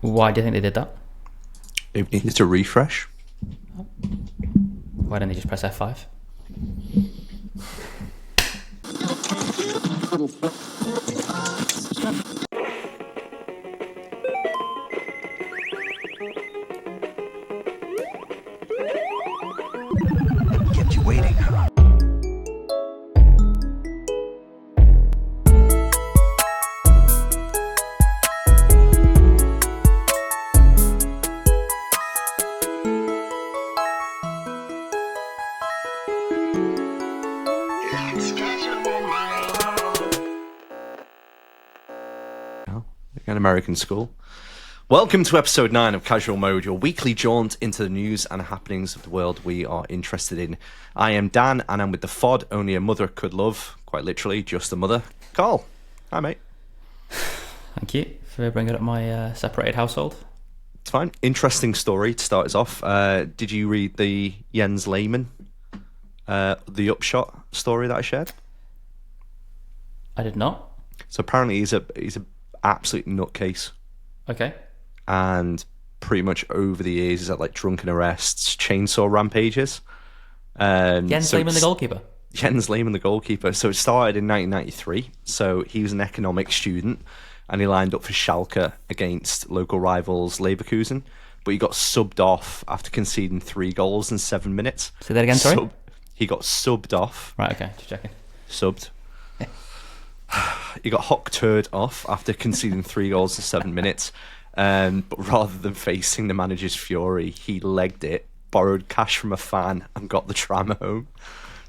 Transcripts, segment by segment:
Why do you think they did that? It needed to refresh. Why didn't they just press F5? Kept you waiting. An American school. Welcome to episode 9 of Casual Mode, your weekly jaunt into the news and happenings of the world we are interested in. I am Dan, and I'm with the FOD only a mother could love, quite literally, just a mother. Carl, hi mate. Thank you for bringing up my separated household. It's fine. Interesting story to start us off. Did you read the Jens Lehmann, the Upshot story that I shared? I did not. So apparently he's a absolute nutcase. Okay. And pretty much over the years he's had like drunken arrests, chainsaw rampages. Jens Lehmann, the goalkeeper. Jens Lehmann, the goalkeeper. So it started in 1993. So he was an economics student and he lined up for Schalke against local rivals Leverkusen. But he got subbed off after conceding 3 goals in 7 minutes. Say that again, sorry? He got subbed off. Right, okay, just checking. Subbed. He got hock-turd off after conceding 3 goals in 7 minutes. But rather than facing the manager's fury, he legged it, borrowed cash from a fan, and got the tram home.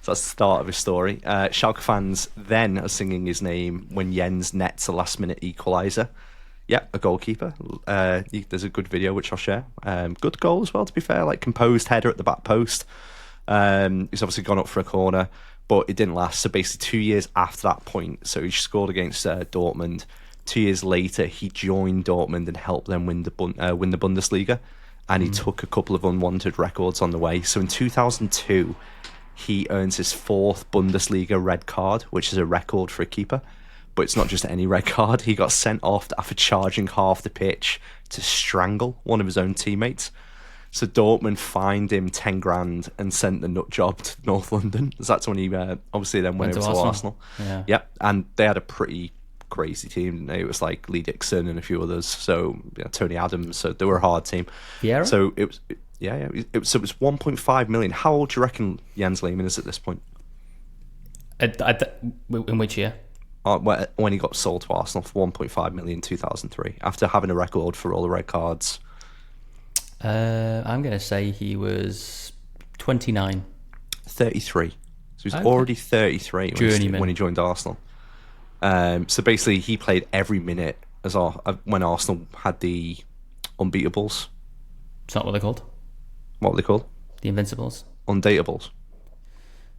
So that's the start of his story. Schalke fans then are singing his name when Jens nets a last-minute equaliser. Yeah, a goalkeeper. There's a good video which I'll share. Good goal as well, to be fair. Like composed header at the back post. He's obviously gone up for a corner, but it didn't last. So basically 2 years after that point, so he scored against Dortmund. 2 years later, he joined Dortmund and helped them win the Bundesliga. And he took a couple of unwanted records on the way. So in 2002, he earns his 4th Bundesliga red card, which is a record for a keeper. But it's not just any red card. He got sent off after charging half the pitch to strangle one of his own teammates. So Dortmund fined him 10 grand and sent the nut job to North London. So that's when he obviously then went over to Arsenal. Yeah. Yep, and they had a pretty crazy team, didn't they? It was like Lee Dixon and a few others. So Tony Adams. So they were a hard team. Vieira? So it was It was 1.5 million. How old do you reckon Jens Lehmann is at this point? In which year? When he got sold to Arsenal for 1.5 million in 2003, after having a record for all the red cards. I'm going to say he was 29. 33. So he was already 33 when he joined Arsenal. So basically, he played every minute when Arsenal had the unbeatables. It's not what they're called. What were they called? The Invincibles. Undateables.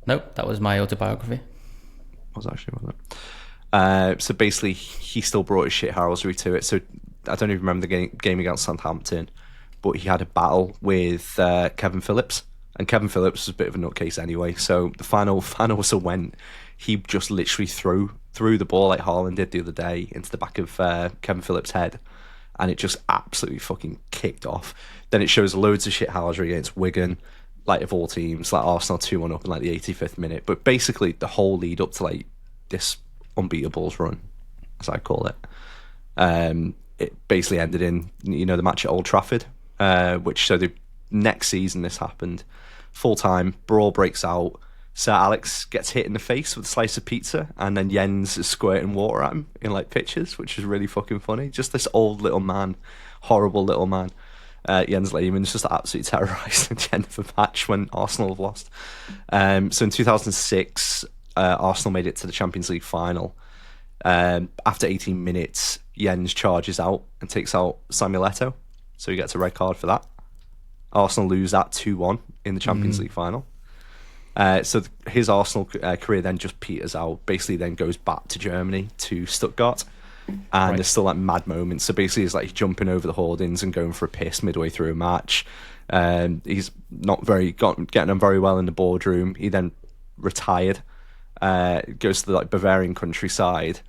Nope, that was my autobiography. Was it? So basically, he still brought his shithousery to it. So I don't even remember the game against Southampton, but he had a battle with Kevin Phillips, and Kevin Phillips was a bit of a nutcase anyway. So the final whistle went. He just literally threw the ball like Haaland did the other day into the back of Kevin Phillips' head, and it just absolutely fucking kicked off. Then it shows loads of shithousery against Wigan, like of all teams, like Arsenal 2-1 up in like the 85th minute. But basically the whole lead up to like this unbeatables run, as I call it, it basically ended in the match at Old Trafford, so the next season this happened. Full time brawl breaks out. Sir Alex gets hit in the face with a slice of pizza, and then Jens is squirting water at him in like pictures, which is really fucking funny. Just this old little man, horrible little man. Jens Lehmann is just absolutely terrorised at the end of the match when Arsenal have lost. So in 2006, Arsenal made it to the Champions League final. After 18 minutes, Jens charges out and takes out Samuel Eto'o, so he gets a red card for that. Arsenal lose that 2-1 in the Champions League final. So his Arsenal career then just peters out, basically then goes back to Germany, to Stuttgart. And there's still like mad moments. So basically he's like jumping over the hoardings and going for a piss midway through a match. He's not getting on very well in the boardroom. He then retired, goes to the like Bavarian countryside,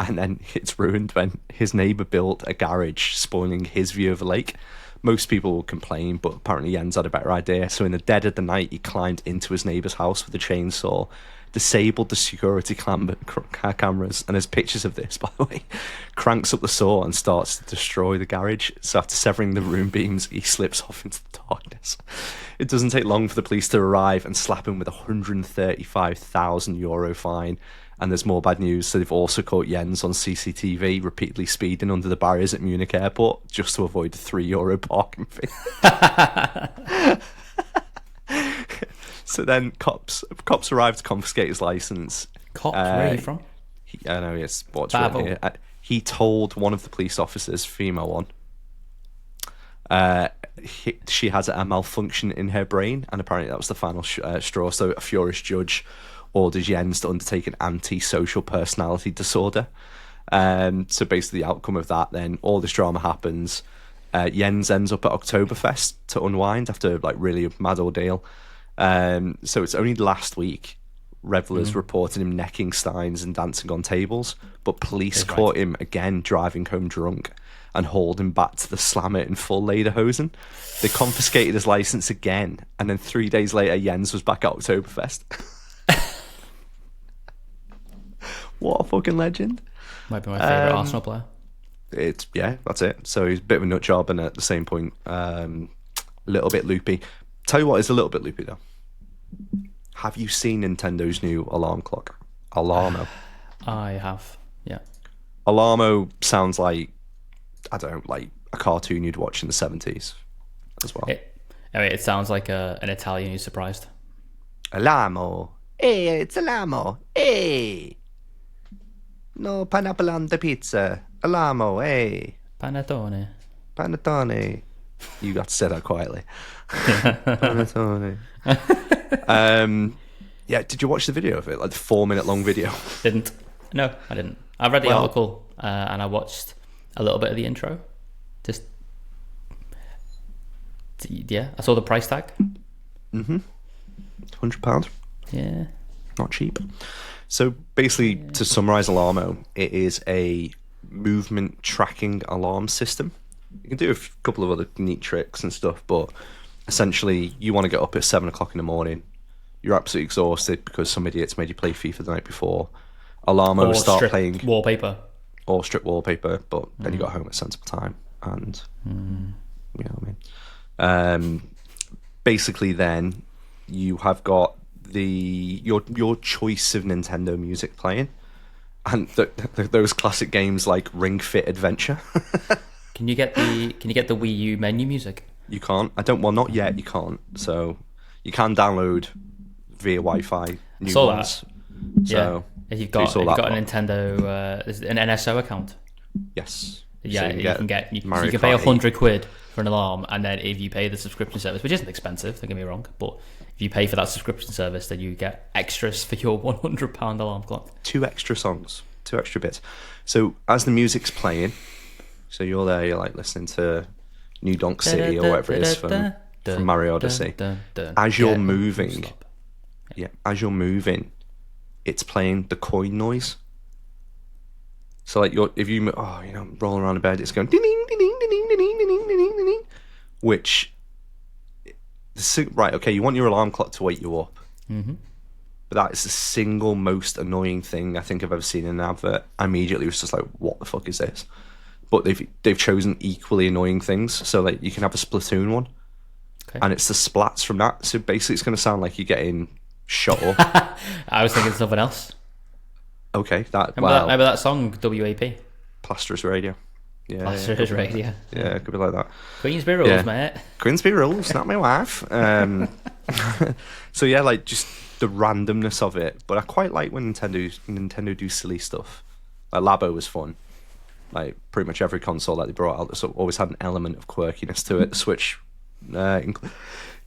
And then it's ruined when his neighbour built a garage, spoiling his view of the lake. Most people will complain, but apparently Jens had a better idea. So in the dead of the night, he climbed into his neighbour's house with a chainsaw, disabled the security cameras, and there's pictures of this, by the way, cranks up the saw and starts to destroy the garage. So after severing the room beams, he slips off into the darkness. It doesn't take long for the police to arrive and slap him with a €135,000 fine. And there's more bad news. So they've also caught Jens on CCTV repeatedly speeding under the barriers at Munich airport just to avoid the €3 parking fee. So then cops arrived to confiscate his license. Cops, where are you from? I know, it's what's written here. He told one of the police officers, female one, she has a malfunction in her brain, and apparently that was the final straw. So a furious judge orders Jens to undertake an antisocial personality disorder. So basically the outcome of that, then all this drama happens. Jens ends up at Oktoberfest to unwind after like really a mad ordeal. So it's only last week revelers reported him necking steins and dancing on tables, but police caught him again driving home drunk and hauled him back to the Slammer in full lederhosen. They confiscated his license again, and then 3 days later Jens was back at Oktoberfest. What a fucking legend. Might be my favourite Arsenal player. That's it. So he's a bit of a nut job, and at the same point, a little bit loopy. Tell you what is a little bit loopy though. Have you seen Nintendo's new alarm clock? Alarmo. I have, yeah. Alarmo sounds like, I don't know, like a cartoon you'd watch in the 70s as well. It sounds like an Italian who's surprised. Alarmo. Hey, it's Alarmo. Hey. No pineapple on the pizza. Alarmo, hey. Panettone. Panettone. You got to say that quietly. Panettone. Yeah, did you watch the video of it? Like the 4-minute long video? Didn't. No, I didn't. I read the article and I watched a little bit of the intro. Just, yeah, I saw the price tag. £100. Yeah. Not cheap. So basically, to summarize Alarmo, it is a movement tracking alarm system. You can do a couple of other neat tricks and stuff, but essentially you want to get up at 7 o'clock in the morning. You're absolutely exhausted because some idiots made you play FIFA the night before. Alarmo will start playing wallpaper. Or strip wallpaper, but then you got home at sensible time, and you know what I mean. Basically, then you have got your choice of Nintendo music playing, and those classic games like Ring Fit Adventure. Can you get the Wii U menu music? You can't. Not yet. You can't. So you can download via Wi-Fi new ones. That. So if you've got a Nintendo, an NSO account. Yes. Yeah, so you can pay £100 for an alarm, and then if you pay the subscription service, which isn't expensive, don't get me wrong, but if you pay for that subscription service, then you get extras for your £100 alarm clock. 2 extra songs, 2 extra bits. So as the music's playing, so you're there, you're like listening to New Donk City or whatever it is from Mario Odyssey. As you're moving, it's playing the coin noise. So like if you rolling around in bed, it's going ding ding ding ding ding ding ding ding ding ding, which right, okay, you want your alarm clock to wake you up, but that is the single most annoying thing I think I've ever seen in an advert. I immediately was just like, what the fuck is this? But they've chosen equally annoying things. So like you can have a Splatoon one, and it's the splats from that. So basically, it's going to sound like you're getting shot up. I was thinking something else. Okay, remember that song WAP? Plasterous Radio. Yeah, Plasterous Radio. Yeah, it could be like that. Queensbury rules, mate. Queensbury rules, not my wife. So yeah, like just the randomness of it. But I quite like when Nintendo do silly stuff. Like Labo was fun. Like pretty much every console that they brought out always had an element of quirkiness to it. The Switch,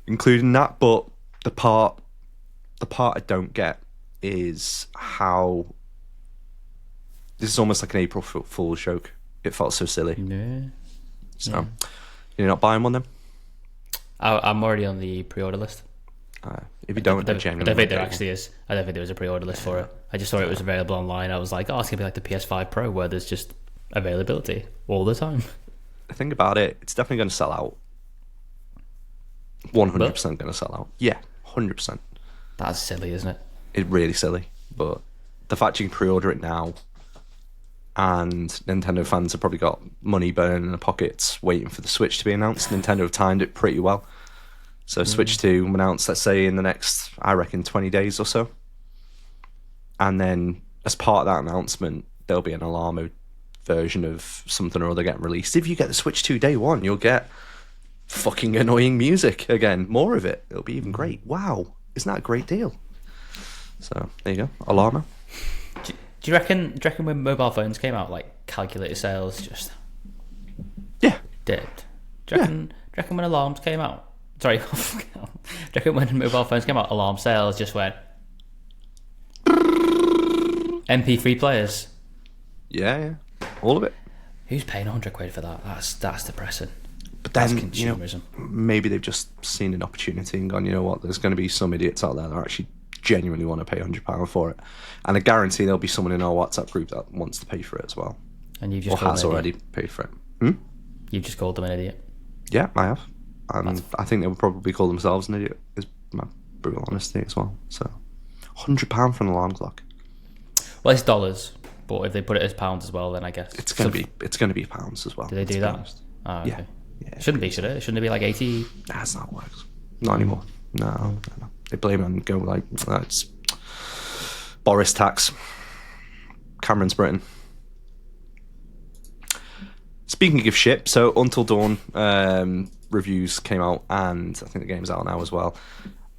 including that. But the part I don't get is how this is almost like an April Fool's joke. It felt so silly. Yeah. So you're not buying one then? I'm already on the pre-order list. If you don't, I genuinely don't think there actually is. I don't think there was a pre-order list for it. I just saw it was available online. I was like, oh, it's gonna be like the PS5 Pro where there's just availability all the time. The thing about it, it's definitely going to sell out. 100% going to sell out. Yeah, 100%. That's silly, isn't it? It's really silly, but the fact you can pre-order it now, and Nintendo fans have probably got money burning in their pockets waiting for the Switch to be announced. Nintendo have timed it pretty well. So Switch 2 will announce, let's say, in the next, I reckon, 20 days or so. And then, as part of that announcement, there'll be an Alarmo version of something or other getting released. If you get the Switch 2 day one, you'll get fucking annoying music again. More of it. It'll be even great. Wow. Isn't that a great deal? So, there you go. Alarmo. Do you reckon when mobile phones came out, like, calculated sales just... Yeah. dipped? Do you reckon when alarms came out... Sorry. Do you reckon when mobile phones came out, alarm sales just went... MP3 players? Yeah. All of it. Who's paying £100 for that? That's depressing. But then, that's consumerism. Maybe they've just seen an opportunity and gone, you know what, there's going to be some idiots out there that actually genuinely want to pay £100 for it. And I guarantee there'll be someone in our WhatsApp group that wants to pay for it as well. And you've just or has already paid for it. You've just called them an idiot. Yeah, I have. And I think they would probably call themselves an idiot, is my brutal honesty as well. So, £100 for an alarm clock. Well, it's dollars, but if they put it as pounds as well, then I guess it's going to be pounds as well. Do they do that? Oh, okay. Yeah. Shouldn't be, should it? Shouldn't it be like 80? That's not how it works. Not anymore. No. They blame it and go like, it's Boris tax. Cameron's Britain. Speaking of shit, so Until Dawn reviews came out, and I think the game's out now as well.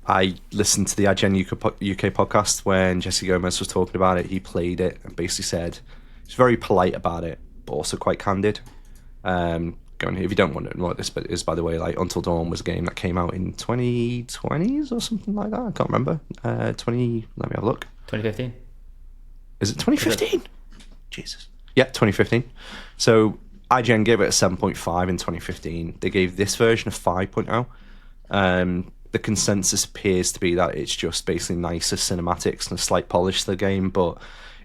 I listened to the IGN UK podcast when Jesse Gomez was talking about it. He played it and basically said he's very polite about it, but also quite candid. If you don't want to know what this is, by the way, like Until Dawn was a game that came out in 2020s or something like that. I can't remember. Let me have a look. 2015. Is it 2015? Jesus. Yeah, 2015. So IGN gave it a 7.5 in 2015. They gave this version a 5.0. The consensus appears to be that it's just basically nicer cinematics and a slight polish to the game, but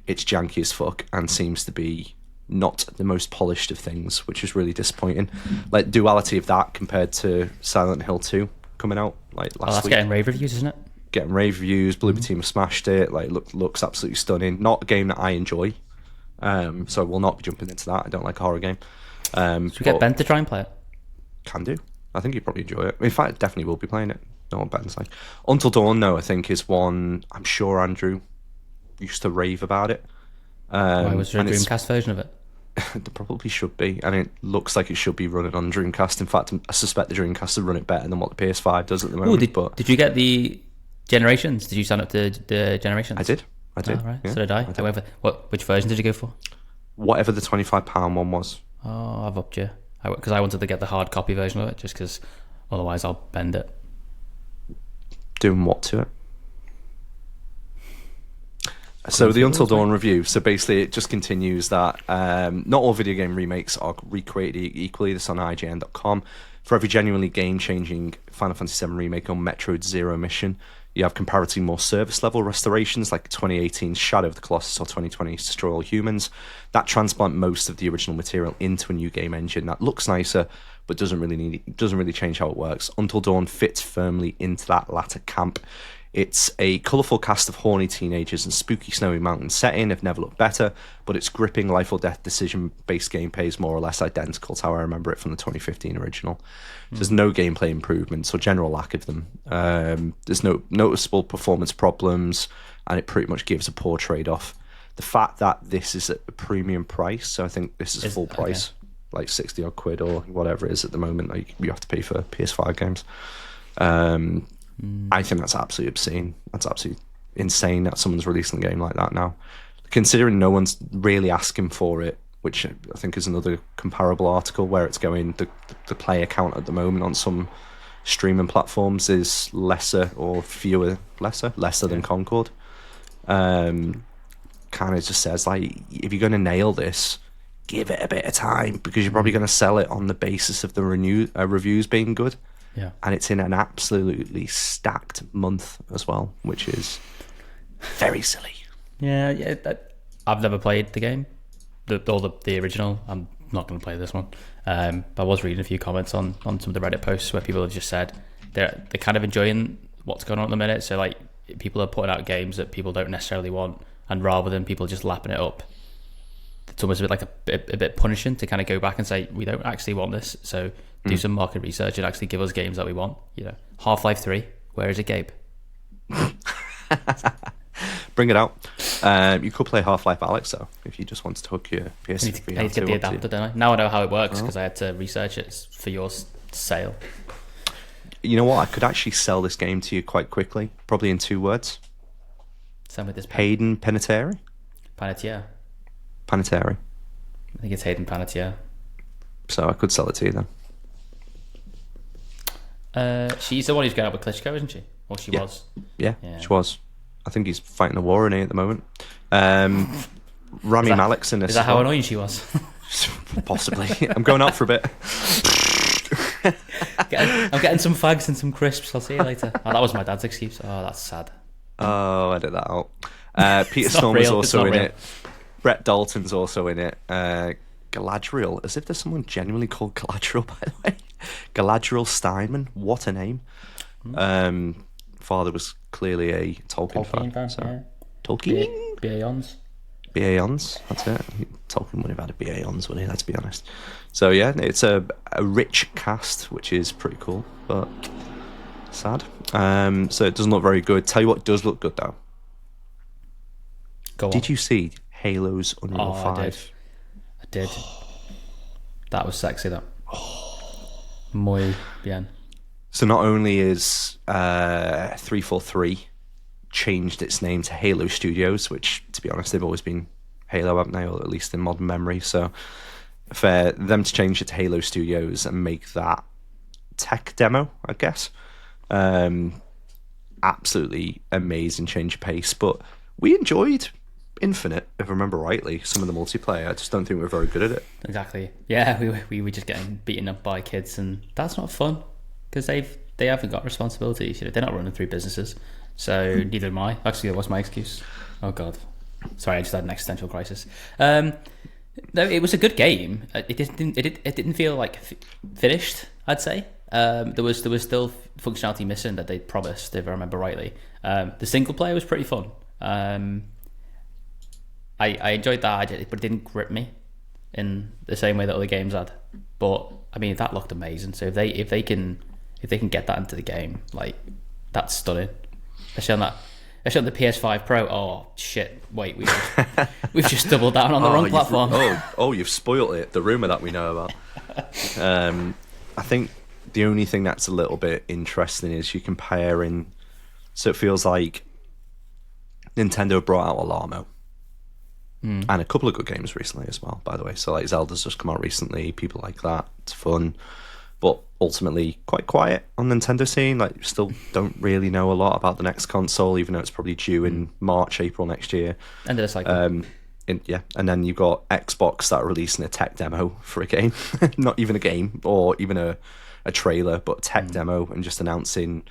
it's janky as fuck and seems to be not the most polished of things, which is really disappointing. Like, duality of that compared to Silent Hill 2 coming out like last week. Getting rave reviews, isn't it? Getting rave reviews. Bloober Team have smashed it. Like, looks absolutely stunning. Not a game that I enjoy, so I will not be jumping into that. I don't like a horror game. Should we get Ben to try and play it? Can do. I think you'd probably enjoy it. In fact, I definitely will be playing it. Know what Ben's like. Until Dawn, though, I think is one I'm sure Andrew used to rave about it. Why was there a Dreamcast version of it? There probably should be, and it looks like it should be running on Dreamcast. In fact, I suspect the Dreamcast will run it better than what the PS5 does at the moment. Did you get the Generations? Did you sign up to the Generations? I did. Oh, right. Yeah, so did I. However, which version did you go for? Whatever the £25 one was. Oh, I've upped you. Because I wanted to get the hard copy version of it, just because otherwise I'll bend it. Doing what to it? So the Until Dawn review. So basically, it just continues that not all video game remakes are recreated equally. This on IGN.com. For every genuinely game-changing Final Fantasy VII remake on Metroid Zero Mission, you have comparatively more service-level restorations like 2018's Shadow of the Colossus or 2020's Destroy All Humans that transplant most of the original material into a new game engine that looks nicer but doesn't really change how it works. Until Dawn fits firmly into that latter camp. It's a colourful cast of horny teenagers and spooky snowy mountain setting have never looked better, but its gripping life or death decision-based gameplay is more or less identical to how I remember it from the 2015 original. There's no gameplay improvements or general lack of them. There's no noticeable performance problems, and it pretty much gives a poor trade-off. The fact that this is at a premium price, so I think this is full price, like 60 odd quid or whatever it is at the moment, like you have to pay for PS5 games. I think that's absolutely obscene. That's absolutely insane that someone's releasing a game like that now. Considering no one's really asking for it, which I think is another comparable article where it's going, the player count at the moment on some streaming platforms is lesser than Concord. Kind of just says, like, if you're going to nail this, give it a bit of time, because you're probably going to sell it on the basis of the reviews being good. Yeah. And it's in an absolutely stacked month as well, which is very silly. Yeah. I've never played the game, the original. I'm not going to play this one. But I was reading a few comments on some of the Reddit posts where people have just said they're kind of enjoying what's going on at the minute. So like people are putting out games that people don't necessarily want, and rather than people just lapping it up, it's almost a bit like a bit punishing to kind of go back and say we don't actually want this. So do some market research and actually give us games that we want. Half-Life 3, where is it, Gabe? Bring it out. You could play Half-Life Alex though, if you just wanted to hook your PS3. I need to get the adapter, don't I? Now I know how it works because I had to research it for your sale. You know what? I could actually sell this game to you quite quickly, probably in 2 words. Same with this. Hayden Panettiere. Panettiere. Panettiere. I think it's Hayden Panettiere. So I could sell it to you then. She's the one who's going out with Klitschko, isn't she? Or she was. Yeah, she was. I think he's fighting a war in it at the moment. Rami Malek's in this. Is that how annoying she was? Possibly. I'm going out for a bit. I'm getting some fags and some crisps. I'll see you later. Oh, that was my dad's excuse. Oh, that's sad. Oh, edit that out. Peter Stormer's also in it. Brett Dalton's also in it. Galadriel, as if there's someone genuinely called Galadriel, by the way. Galadriel Steinman, what a name. Father was clearly a Tolkien fan. So. Yeah. Tolkien? BA-ons. BA-ons, that's it. Tolkien would have had a BA-ons, would he? Let's be honest. So yeah, it's a rich cast, which is pretty cool, but sad. So it doesn't look very good. Tell you what does look good though. Go on. Did you see Halo's Unreal 5? I did. That was sexy, that. Muy bien. So not only is 343 changed its name to Halo Studios, which, to be honest, they've always been Halo, haven't they? Or at least in modern memory. So for them to change it to Halo Studios and make that tech demo, I guess, absolutely amazing change of pace. But we enjoyed Infinite, if I remember rightly, some of the multiplayer. I just don't think we're very good at it. Exactly. Yeah, we were just getting beaten up by kids, and that's not fun because they haven't got responsibilities. They're not running 3 businesses, so neither am I. Actually, that was my excuse. Oh God, sorry, I just had an existential crisis. No, it was a good game. It didn't feel like finished, I'd say. There was still functionality missing that they promised, if I remember rightly. The single player was pretty fun. I enjoyed that, but it didn't grip me in the same way that other games had. But I mean, that looked amazing. So if they can get that into the game, like, that's stunning. Especially on the PS5 Pro. Oh shit! Wait, we've just doubled down on the wrong platform. You've spoiled it. The rumor that we know about. I think the only thing that's a little bit interesting is you comparing. So it feels like Nintendo brought out Alarmo. And a couple of good games recently as well, by the way. So like Zelda's just come out recently, people like that. It's fun. But ultimately quite quiet on Nintendo scene. Like, still don't really know a lot about the next console, even though it's probably due in March, April next year. End of the cycle. And then you've got Xbox that are releasing a tech demo for a game. Not even a game or even a trailer, but a tech demo, and just announcing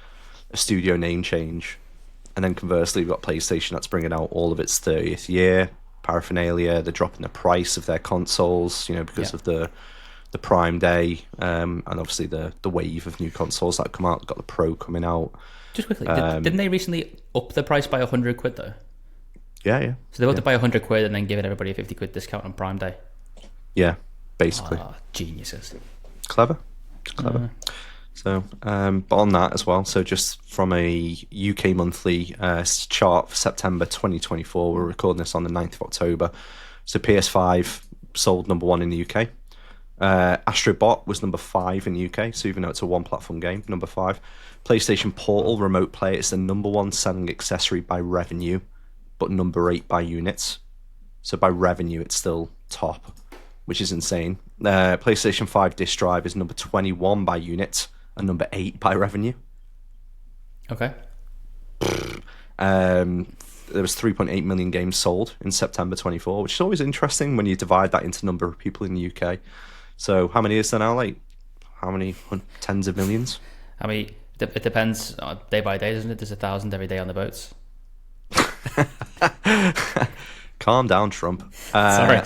a studio name change. And then conversely, you've got PlayStation that's bringing out all of its 30th year paraphernalia. They're dropping the price of their consoles, because of the Prime Day, and obviously the wave of new consoles that come out. Got the Pro coming out. Just quickly, didn't they recently up the price by £100 though? Yeah. So they upped it by £100 and then giving everybody a £50 discount on Prime Day. Yeah, basically. Geniuses. Clever. So, but on that as well, so just from a UK monthly chart for September 2024, we're recording this on the 9th of October. So PS5 sold number 1 in the UK. Astro Bot was number 5 in the UK, so even though it's a one-platform game, number 5. PlayStation Portal Remote Play is the number 1 selling accessory by revenue, but number 8 by units. So by revenue, it's still top, which is insane. PlayStation 5 disc drive is number 21 by units and number 8 by revenue. Okay. There was 3.8 million games sold in September 24, which is always interesting when you divide that into number of people in the UK. So how many is there now? Like, how many tens of millions? I mean, it depends day by day, doesn't it? There's 1,000 every day on the boats. Calm down, Trump. Sorry.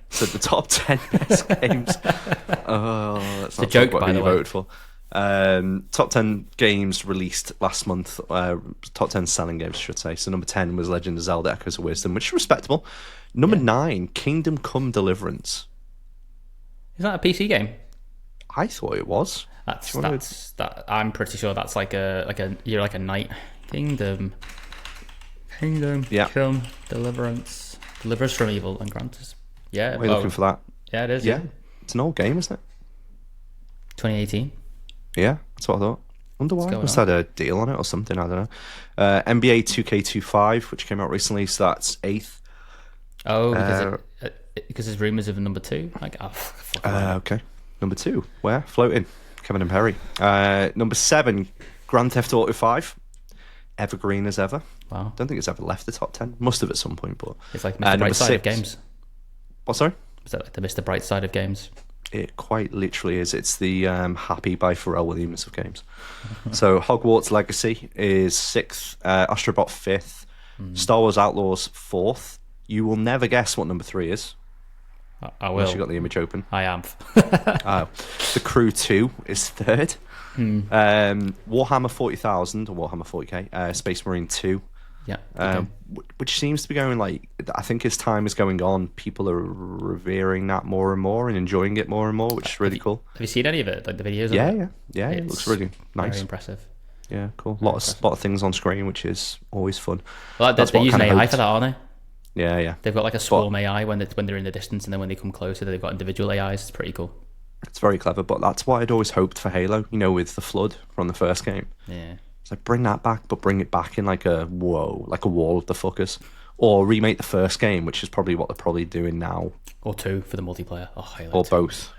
So the top 10 best games. Oh, that's It's a joke, by who the you way. voted for. Top 10 games released last month. Top 10 selling games, I should say. So number 10 was Legend of Zelda: Echoes of Wisdom, which is respectable. Number 9, Kingdom Come Deliverance. Is that a PC game? I thought it was. I'm pretty sure that's like a you're like a knight. Kingdom Yeah. Come Deliverance. Deliver us from evil and grant us. Yeah. Are you looking for that? Yeah, it is. Yeah. It's an old game, isn't it? 2018. Yeah, that's what I thought. Wonder why. going Must on? have had a deal on it or something. I don't know. NBA 2K25, which came out recently, so that's 8th. Oh, because there's rumors of number 2. Like, Okay. Number 2, where? Floating. Kevin and Perry. Number 7, Grand Theft Auto 5. Evergreen as ever. Wow. Don't think it's ever left the top 10. Must have at some point, but It's like Mr. Brightside of 6. games. What, sorry? Is that like the Mr. Brightside of games? It quite literally is. It's the Happy by Pharrell Williams of games. So Hogwarts Legacy is 6th, Astrobot 5th, Star Wars Outlaws 4th. You will never guess what number 3 is. I will. Unless you got the image open. I am. The Crew 2 is 3rd. Warhammer 40,000 or Warhammer 40k, Space Marine 2. Yeah. Which seems to be going like, I think as time is going on, people are revering that more and more and enjoying it more and more, which is really cool. Have you seen any of it? Like the videos? Yeah, of it? yeah. It looks really nice. Very impressive. Yeah, cool. A lot of things on screen, which is always fun. Well, That's they're what I using kinda AI hoped. for that, aren't they? Yeah. They've got like a swarm AI when they're in the distance, and then when they come closer, they've got individual AIs. It's pretty cool. It's very clever, but that's what I'd always hoped for Halo, with the flood from the first game. Yeah. It's like, bring that back, but bring it back in like a wall of the fuckers. Or remake the first game, which is probably what they're probably doing now. Or 2 for the multiplayer. Oh, Halo Or 2. both.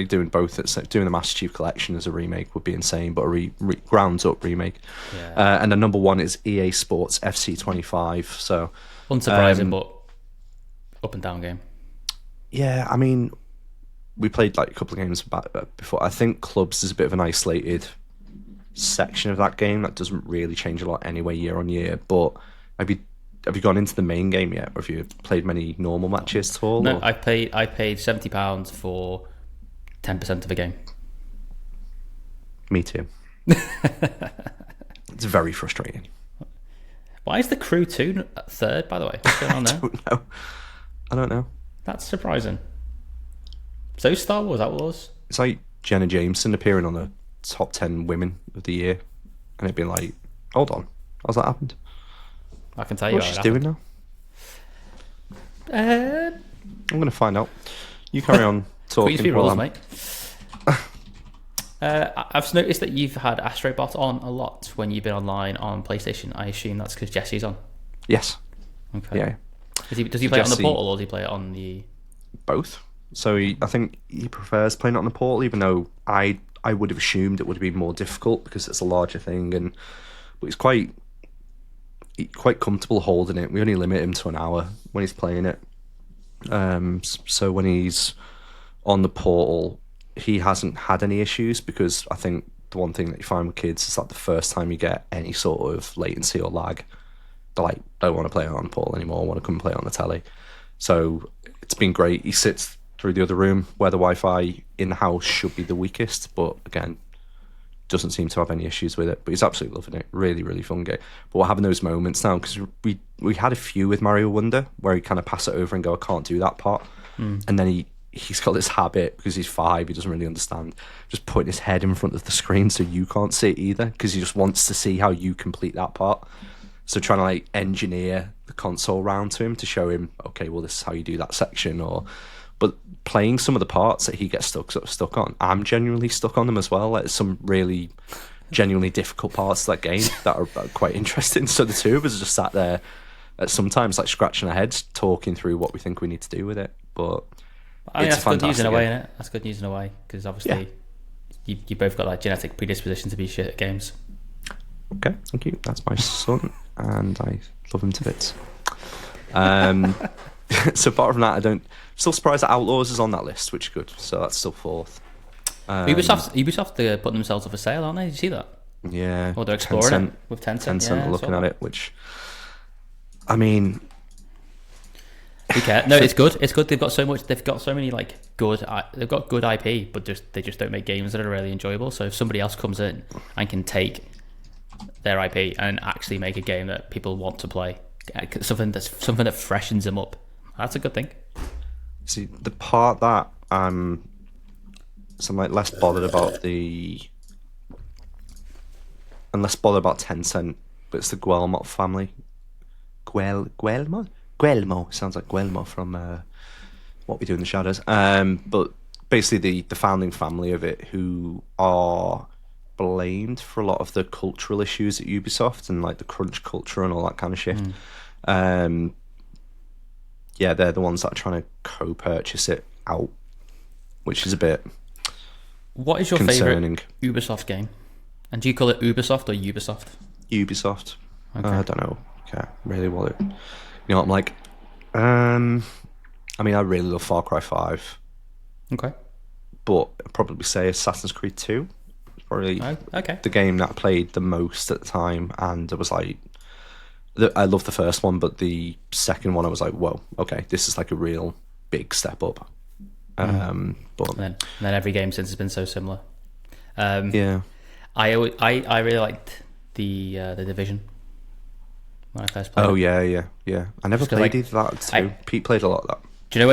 Doing both. Doing the Master Chief Collection as a remake would be insane, but a grounds up remake. Yeah. And the number 1 is EA Sports FC 25. So Unsurprising, but up and down game. yeah, I mean, we played like a couple of games before. I think clubs is a bit of an isolated section of that game that doesn't really change a lot anyway year on year. But have you gone into the main game yet, or have you played many normal matches at all? No, or? I paid £70 for 10% of a game. Me too. It's very frustrating. Why is the Crew 2 3rd, by the way? What's going on there? I don't know. That's surprising. So Star Wars Outlaws. It's like Jenna Jameson appearing on the top 10 women of the year, and it'd be like, hold on, how's that happened? I can tell you What's she doing now? I'm going to find out. You carry on talking. Queensby rules, mate. I've noticed that you've had Astrobot on a lot when you've been online on PlayStation. I assume that's because Jesse's on. Yes. Okay. Yeah. Does he play it on the Jesse- Portal, or does he play it on the... Both. So I think he prefers playing it on the Portal, even though I would have assumed it would have been more difficult because it's a larger thing, but he's quite comfortable holding it. We only limit him to an hour when he's playing it. So when he's on the Portal, he hasn't had any issues, because I think the one thing that you find with kids is that the first time you get any sort of latency or lag, they're like, don't want to play it on the Portal anymore, I want to come play it on the telly. So it's been great. He sits through the other room where the Wi-Fi in the house should be the weakest, but again, doesn't seem to have any issues with it. But he's absolutely loving it. Really, really fun game. But we're having those moments now, because we had a few with Mario Wonder where he kind of pass it over and go, I can't do that part. And then he's got this habit, because he's 5, he doesn't really understand, just putting his head in front of the screen so you can't see it either, because he just wants to see how you complete that part. So trying to like engineer the console round to him to show him, okay, well, this is how you do that section. But playing some of the parts that he gets stuck on, I'm genuinely stuck on them as well. Like some really genuinely difficult parts of that game that are quite interesting. So the two of us are just sat there at sometimes like scratching our heads, talking through what we think we need to do with it. But I mean, it's that's good news in a way, game. innit? That's good news in a way, because obviously you both got that genetic predisposition to be shit at games. Okay, thank you. That's my son, and I love him to bits. So apart from that, still surprised that Outlaws is on that list, which is good. So that's still 4th. Ubisoft, they're putting themselves up for sale, aren't they? Did you see that? Yeah. Or they're exploring it with Tencent. Tencent are looking at it, which, I mean, who cares? No, it's good. It's good. They've got so much. They've got so many good. They've got good IP, but they just don't make games that are really enjoyable. So if somebody else comes in and can take their IP and actually make a game that people want to play, something that freshens them up, that's a good thing. see, the part that I'm less bothered about less bothered about Tencent, but it's the Guillemot family. Guillemot sounds like Guillemot from What We Do in the Shadows. But basically the founding family of it, who are blamed for a lot of the cultural issues at Ubisoft and like the crunch culture and all that kind of shit. Yeah, they're the ones that are trying to co-purchase it out, which is a bit What is your concerning. favourite Ubisoft game? And do you call it Ubisoft or Ubisoft? Ubisoft. Okay. I don't know. Okay, really what it. You know what I'm like? I mean, I really love Far Cry 5. Okay. But I'd probably say Assassin's Creed 2. It's probably the game that I played the most at the time, and it was like, I loved the first one, but the second one I was like, whoa, okay, this is like a real big step up. But and then every game since has been so similar. yeah, I really liked the Division when I first played. oh it. yeah. I never played either that too. Pete played a lot of that. Do you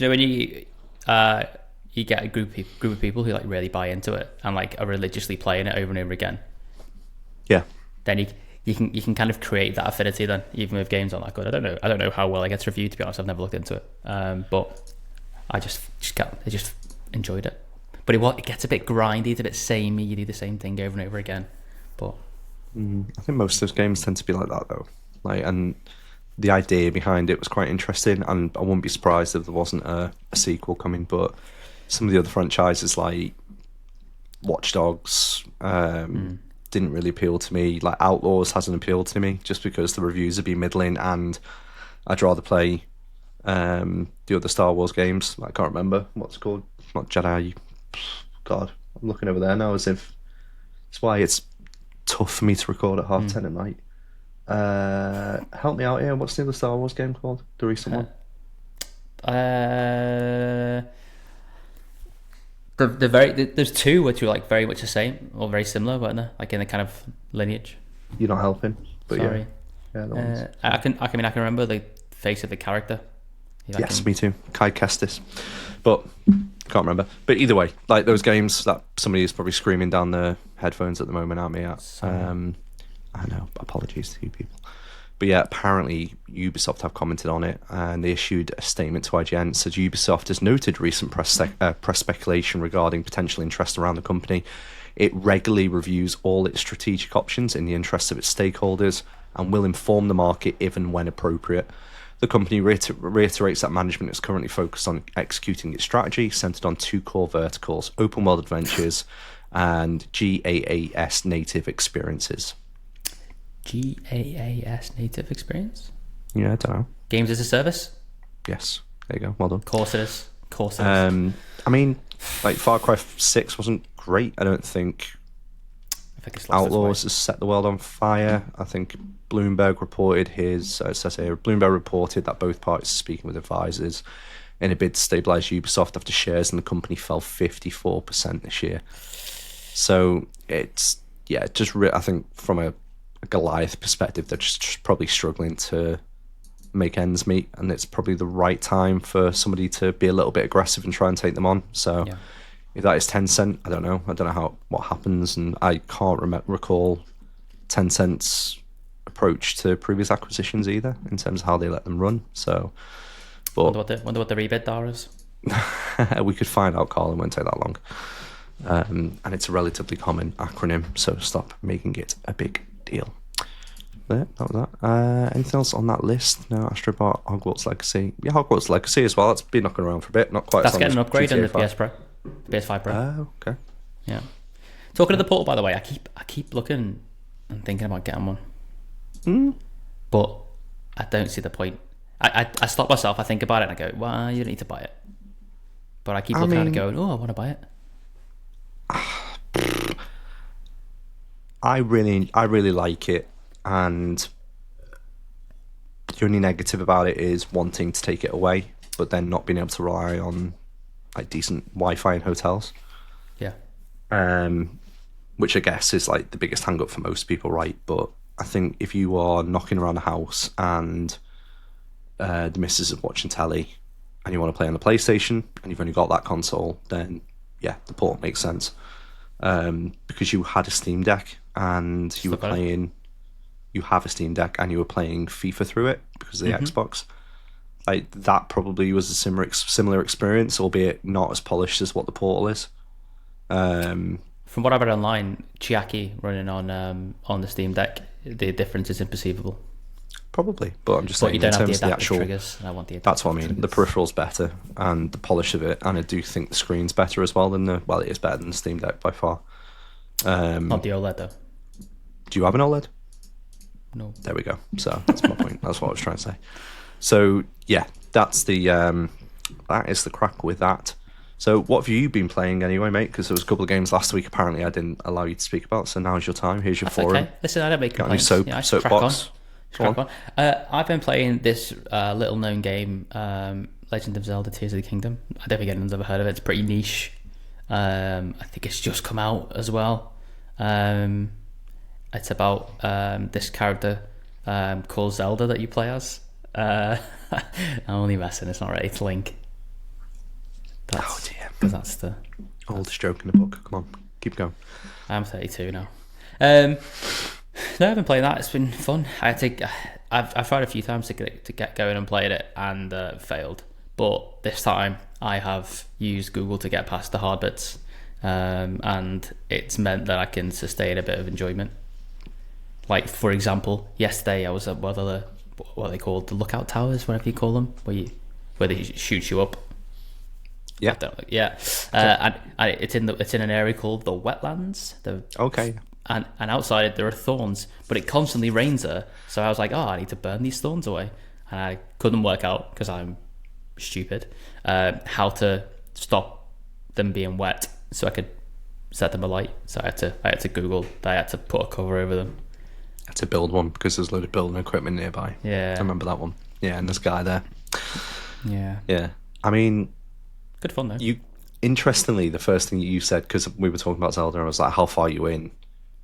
know when you get a group of people who like really buy into it and like are religiously playing it over and over again? Yeah. Then you can kind of create that affinity then, even with games aren't that good. I don't know how well it gets reviewed, to be honest. I've never looked into it, but I just enjoyed it. But it gets a bit grindy, it's a bit samey. You do the same thing over and over again. But I think most of those games tend to be like that though. And the idea behind it was quite interesting, and I wouldn't be surprised if there wasn't a sequel coming. But some of the other franchises like Watch Dogs didn't really appeal to me. Like Outlaws hasn't appealed to me just because the reviews have been middling, and I'd rather play the other Star Wars games. I can't remember what's it called. Not Jedi. God, I'm looking over there now as if that's why it's tough for me to record at 10:30 at night. Help me out here. What's the other Star Wars game called? The recent one. There's two which are like very much the same or very similar, weren't they? Like in a kind of lineage. You're not helping. But Sorry. Yeah. That one's... I can remember the face of the character. Yes, me too. Kai Kestis. But can't remember. But either way, like those games that somebody is probably screaming down their headphones at the moment at me at. I know, apologies to you people. But yeah, apparently Ubisoft have commented on it, and they issued a statement to IGN. It says Ubisoft has noted recent press speculation regarding potential interest around the company. It regularly reviews all its strategic options in the interests of its stakeholders and will inform the market if and when appropriate. The company reiterates that management is currently focused on executing its strategy, centered on two core verticals: open world adventures and GaaS native experiences. GaaS native experience? Yeah, I don't know. Games as a service? Yes. There you go. Well done. Of course it is. I mean, like Far Cry 6 wasn't great. I don't think Outlaws has set the world on fire. I think Bloomberg reported Bloomberg reported that both parties are speaking with advisors in a bid to stabilise Ubisoft after shares in the company fell 54% this year. So it's I think from a Goliath perspective, they're just probably struggling to make ends meet, and it's probably the right time for somebody to be a little bit aggressive and try and take them on. So if that is Tencent, I don't know what happens, and I can't recall Tencent's approach to previous acquisitions either in terms of how they let them run. So, but wonder what the rebid dar is. We could find out, Carl. It won't take that long. And it's a relatively common acronym, so stop making it a big deal. There, that was that. Anything else on that list? No, Astrobot, Hogwarts Legacy. Yeah, Hogwarts Legacy as well. That's been knocking around for a bit. Not quite. That's getting an upgrade on the PS5 Pro. Oh, okay. Yeah. Talking to the Portal, by the way, I keep looking and thinking about getting one. But I don't see the point. I stop myself. I think about it and I go, well, you don't need to buy it. But I keep looking at it going, oh, I want to buy it. I really like it, and the only negative about it is wanting to take it away, but then not being able to rely on like decent Wi-Fi in hotels. Yeah. Which I guess is like the biggest hang up for most people, right? But I think if you are knocking around the house and the missus is watching telly and you want to play on the PlayStation and you've only got that console, then yeah, the port makes sense. Because you had a Steam Deck and you were playing, you have a Steam Deck and you were playing FIFA through it because of the Xbox. Like that probably was a similar experience, albeit not as polished as what the Portal is. From what I read online, Chiaki running on the Steam Deck, the difference is imperceivable. Probably, but I'm just saying you don't in have terms the of the adaptive actual triggers. I want the that's what I mean. triggers. The peripheral's better and the polish of it, and I do think the screen's better as well than it is better than the Steam Deck by far. Not the OLED though. Do you have an OLED? No. There we go. So that's my point. That's what I was trying to say. So yeah, that's the that is the crack with that. So what have you been playing anyway, mate? Because there was a couple of games last week apparently I didn't allow you to speak about. So now's your time. Here's your forum. Okay. Listen, I don't make complaints. Got any soapbox? Crack on. I've been playing this little known game, Legend of Zelda: Tears of the Kingdom. I don't think anyone's ever heard of it. It's pretty niche. I think it's just come out as well. It's about this character called Zelda that you play as. I'm only messing. It's not right. It's Link. Oh dear. Because that's the oldest joke in the book. Come on, keep going. I'm 32 now. No, I've been playing that. It's been fun. I've tried a few times to get going and played it and failed. But this time I have used Google to get past the hard bits, and it's meant that I can sustain a bit of enjoyment. Like for example, yesterday I was at what are they called, the lookout towers, whatever you call them, where they shoot you up. Yeah, yeah. And it's in an area called the wetlands. Okay. And outside there are thorns, but it constantly rains there. So I was like, I need to burn these thorns away, and I couldn't work out because I'm stupid how to stop them being wet, so I could set them alight. So I had to Google. I had to put a cover over them. I had to build one because there's a load of building equipment nearby. Yeah, I remember that one. Yeah, and there's a guy there. Yeah. I mean, good fun though. Interestingly, the first thing you said, because we were talking about Zelda, I was like, "How far are you in?"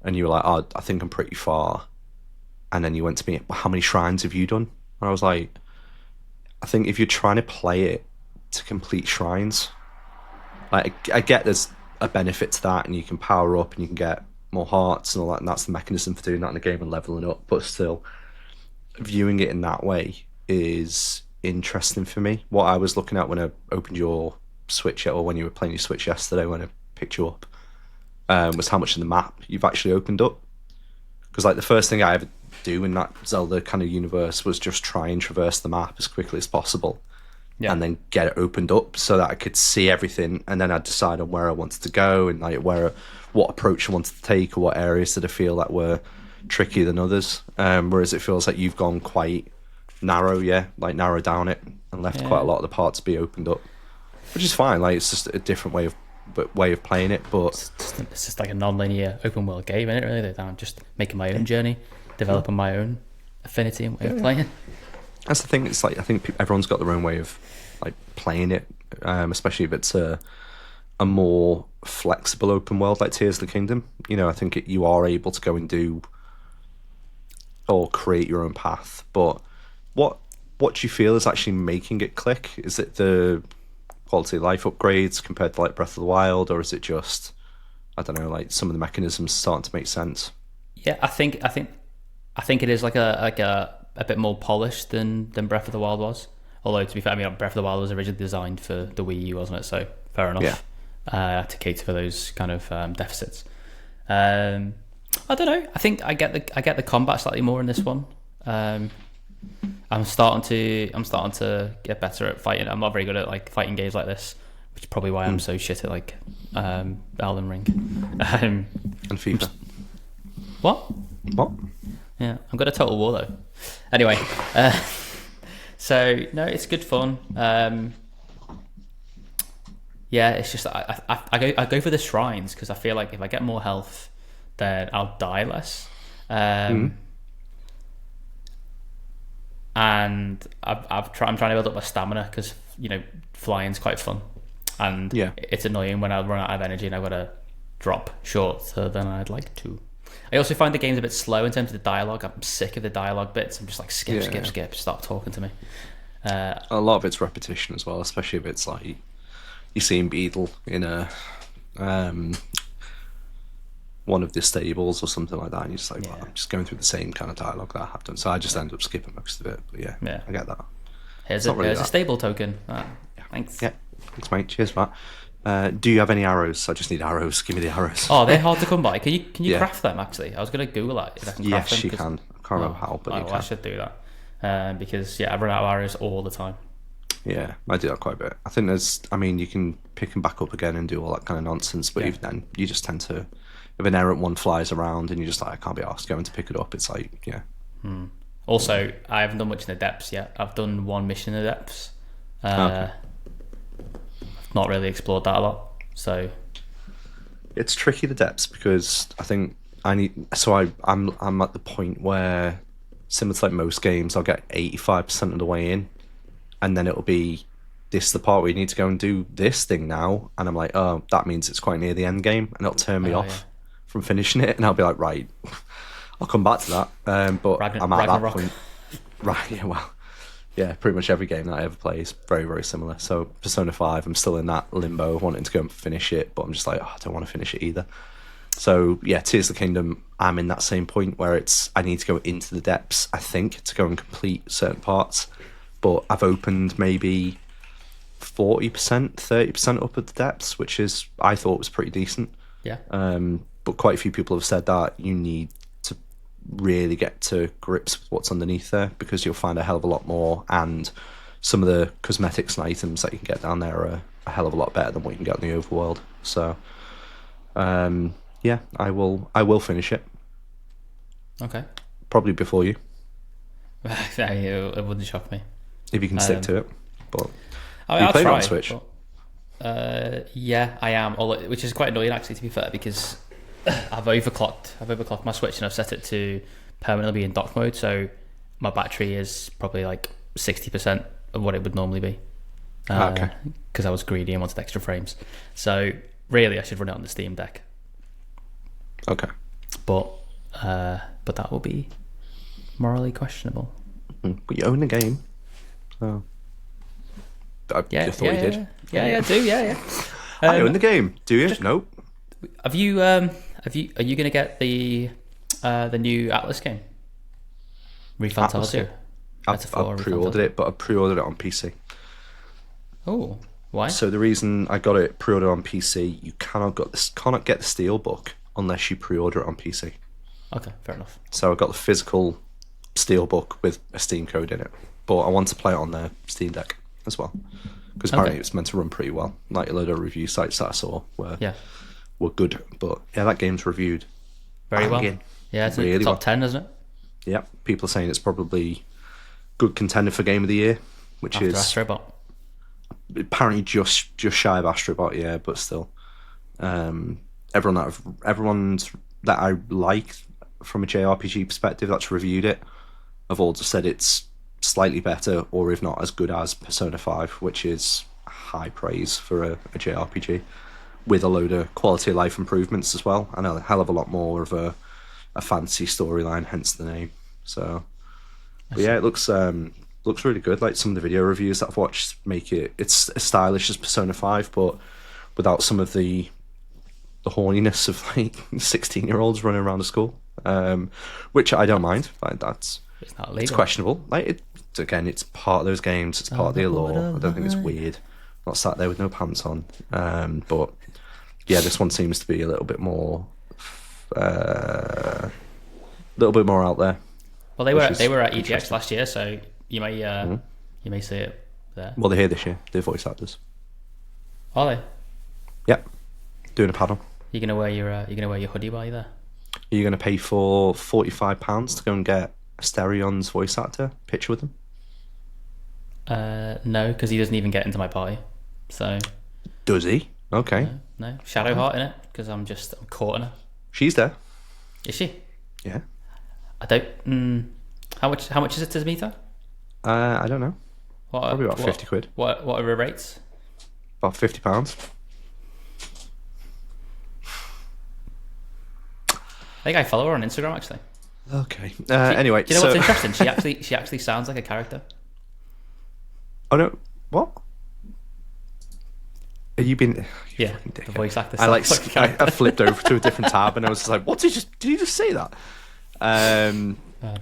And you were like, "Oh, I think I'm pretty far." And then you went to me, "How many shrines have you done?" And I was like, "I think if you're trying to play it to complete shrines, like I get there's a benefit to that, and you can power up and you can get more hearts and all that, and that's the mechanism for doing that in the game and leveling up. But still, viewing it in that way is interesting for me. What I was looking at when I opened your Switch, or when you were playing your Switch yesterday, when I picked you up, was how much of the map you've actually opened up. Because like the first thing I ever do in that Zelda kind of universe was just try and traverse the map as quickly as possible, and then get it opened up so that I could see everything, and then I'd decide on where I wanted to go and like what approach I wanted to take, or what areas did I feel that were trickier than others. Whereas it feels like you've gone quite narrow, narrow down it and left quite a lot of the parts to be opened up, which is fine. Like it's just a different way of playing it, but it's just like a non-linear open world game, isn't it? Really, I'm just making my own journey, developing my own affinity and way of playing. That's the thing. It's like I think everyone's got their own way of like playing it, especially if it's a more flexible open world like Tears of the Kingdom. You know, I think you are able to go and do or create your own path. But what do you feel is actually making it click? Is it the quality of life upgrades compared to like Breath of the Wild, or is it just, I don't know, like some of the mechanisms starting to make sense? Yeah, I think it is like a bit more polished than Breath of the Wild was. Although to be fair, I mean Breath of the Wild was originally designed for the Wii U, wasn't it? So fair enough. Yeah. To cater for those kind of deficits. I don't know. I think I get the combat slightly more in this one. I'm starting to get better at fighting. I'm not very good at like fighting games like this, which is probably why I'm so shit at like Elden Ring and FIFA. What? Yeah, I'm good at Total War though. Anyway, so no, it's good fun. Yeah, it's just I go for the shrines because I feel like if I get more health, then I'll die less. And I'm trying to build up my stamina because flying's quite fun, and it's annoying when I run out of energy and I've got to drop shorter than I'd like to. I also find the game's a bit slow in terms of the dialogue. I'm sick of the dialogue bits. I'm just like skip. Stop talking to me. A lot of it's repetition as well, especially if it's like you see Beetle in a one of the stables or something like that, and you're just like, well, I'm just going through the same kind of dialogue that I have done. So I just end up skipping most of it. But yeah. I get that. Here's a stable token. Thanks. Yeah, thanks, mate. Cheers for that. Do you have any arrows? I just need arrows. Give me the arrows. Oh, they're hard to come by. Can you craft them? Actually, I was going to Google that. If I can craft them, you can. I can't remember how, but you can. I should do that because I run out of arrows all the time. Yeah, I do that quite a bit. I think you can pick them back up again and do all that kind of nonsense, but even then, you just tend to, if an errant one flies around and you're just like, I can't be asked going to pick it up, it's like, Also, I haven't done much in the depths yet. I've done one mission in the depths. I've not really explored that a lot, so it's tricky, the depths, because I think I'm at the point where, similar to like most games, I'll get 85% of the way in, and then it'll be this the part where you need to go and do this thing now, and I'm like, oh, that means it's quite near the end game, and it'll turn me off from finishing it, and I'll be like, right, I'll come back to that. But I'm at that point. Right, yeah, well, yeah, pretty much every game that I ever play is very, very similar. So Persona 5, I'm still in that limbo, wanting to go and finish it, but I'm just like, I don't want to finish it either. So yeah, Tears of the Kingdom, I'm in that same point where I need to go into the depths, I think, to go and complete certain parts. But I've opened maybe 40%, 30% up at the depths, which I thought was pretty decent. Yeah. But quite a few people have said that you need to really get to grips with what's underneath there, because you'll find a hell of a lot more, and some of the cosmetics and items that you can get down there are a hell of a lot better than what you can get in the overworld. So I will finish it. Okay. Probably before you. It wouldn't shock me if you can stick to it. But I'll play try, on Switch. But, yeah, I am. Which is quite annoying, actually, to be fair, because I've overclocked my Switch and I've set it to permanently be in dock mode, so my battery is probably like 60% of what it would normally be. Okay. Because I was greedy and wanted extra frames. So really, I should run it on the Steam Deck. Okay. But that will be morally questionable. But you own the game. Oh. I thought you did. Yeah, I do. Yeah. I own the game. Do you? Nope. Are you going to get the new Atlas game? Refantasia. I've pre-ordered it, but I pre-ordered it on PC. Oh, why? So the reason I got it pre-ordered on PC, you cannot get the Steelbook unless you pre-order it on PC. Okay, fair enough. So I got the physical Steelbook with a Steam code in it, but I want to play it on the Steam Deck as well, because apparently it's meant to run pretty well. Like a load of review sites that I saw were good, but that game's reviewed very well. Yeah, it's really top 10, isn't it? Yeah, people are saying it's probably good contender for Game of the Year, which after is Astrobot. Apparently just shy of Astrobot, yeah, but still, everyone that I like from a JRPG perspective that's reviewed it have all just said it's slightly better, or if not as good as Persona 5, which is high praise for a JRPG, with a load of quality of life improvements as well, and a hell of a lot more of a fancy storyline, hence the name. So, but yeah, it looks really good. Like some of the video reviews that I've watched make it's as stylish as Persona 5, but without some of the horniness of like 16-year-olds running around the school, which I don't mind. Like it's not illegal. It's questionable. Like it's part of those games. It's part of the allure. I don't think it's weird. Not sat there with no pants on. But yeah, this one seems to be a little bit more out there. Well, they were at EGX last year, so you may see it there. Well, they're here this year. They're voice actors. Are they? Yep. Doing a panel. You're gonna wear your hoodie while you're there? Are you gonna pay for £45 to go and get Astarion's voice actor picture with him? No, because he doesn't even get into my party. So. Does he? Okay. No. Shadowheart in it, because I'm caught in it. She's there. Is she? Yeah. I don't. How much is it to meet her? I don't know. Probably about 50 quid. What are her rates? About £50. I think I follow her on Instagram actually. Okay. Anyway, do you know what's interesting? She actually sounds like a character. Oh no! What? Have you been? Yeah, the voice actor. I flipped over to a different tab and I was just like, "What did you just say that?"